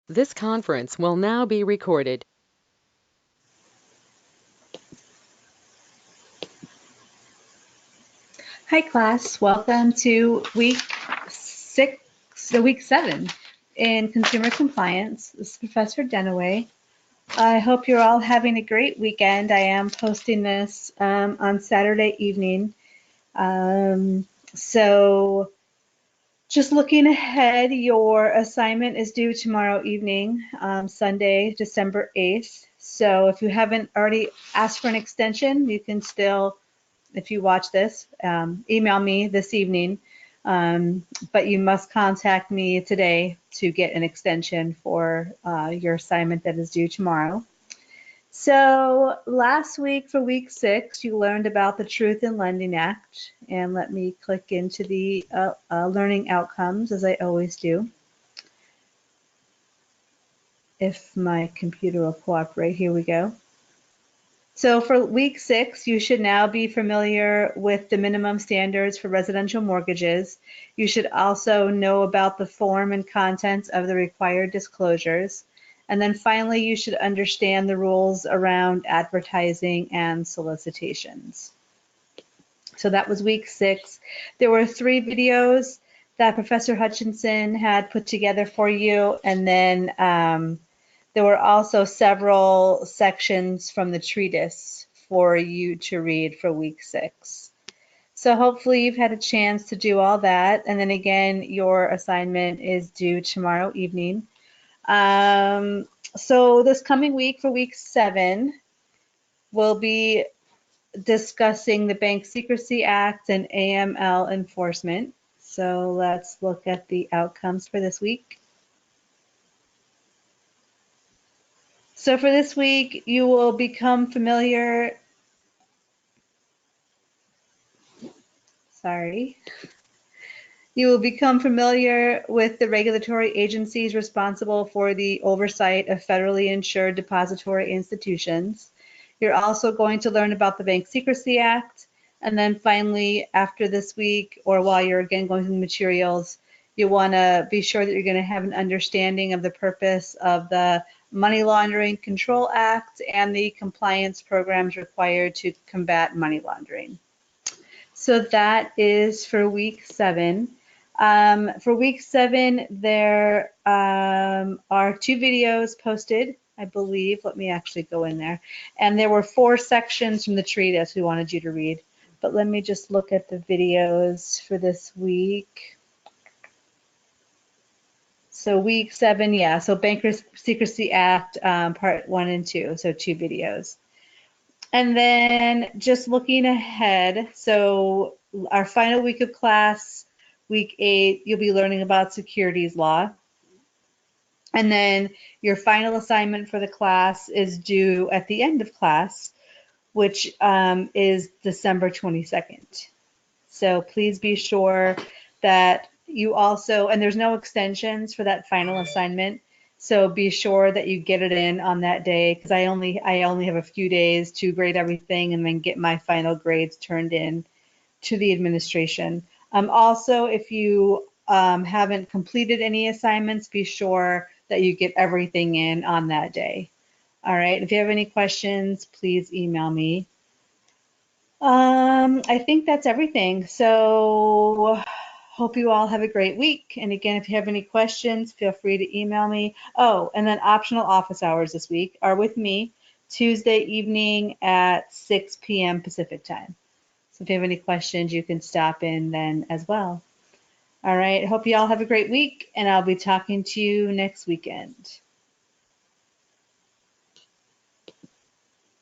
This conference will now be recorded. Hi class, welcome to week 7 in consumer compliance. This is Professor Denaway. I hope you're all having a great weekend. I am posting this on Saturday evening. So just looking ahead, your assignment is due tomorrow evening, Sunday, December 8th. So if you haven't already asked for an extension, you can still, if you watch this, email me this evening. But you must contact me today to get an extension for your assignment that is due tomorrow. So last week for week 6, you learned about the Truth in Lending Act. And let me click into the learning outcomes as I always do. If my computer will cooperate, here we go. So for week 6, you should now be familiar with the minimum standards for residential mortgages. You should also know about the form and contents of the required disclosures. And then finally, you should understand the rules around advertising and solicitations. So that was week 6. There were 3 videos that Professor Hutchinson had put together for you, and then there were also several sections from the treatise for you to read for week 6. So hopefully you've had a chance to do all that. And then again, your assignment is due tomorrow evening. So this coming week for week 7, we'll be discussing the Bank Secrecy Act and AML enforcement. So let's look at the outcomes for this week. So for this week, you will become familiar, you will become familiar with the regulatory agencies responsible for the oversight of federally insured depository institutions. You're also going to learn about the Bank Secrecy Act. And then finally, after this week, or while you're again going through the materials, you want to be sure that you're going to have an understanding of the purpose of the Money Laundering Control Act and the compliance programs required to combat money laundering. So that is for week 7. For week 7, there are 2 videos posted, I believe. Let me actually go in there. And there were 4 sections from the treatise we wanted you to read. But let me just look at the videos for this week. So week 7, yeah, so Bankers Secrecy Act, part 1 and 2, so 2 videos. And then just looking ahead, so our final week of class, week 8, you'll be learning about securities law. And then your final assignment for the class is due at the end of class, which is December 22nd. So please be sure that you also, and there's no extensions for that final assignment. So be sure that you get it in on that day, because I only have a few days to grade everything and then get my final grades turned in to the administration. Also, if you haven't completed any assignments, be sure that you get everything in on that day. All right. If you have any questions, please email me. I think that's everything. So hope you all have a great week. And again, if you have any questions, feel free to email me. Oh, and then optional office hours this week are with me Tuesday evening at 6 p.m. Pacific time. So if you have any questions, you can stop in then as well. All right. Hope you all have a great week, and I'll be talking to you next weekend.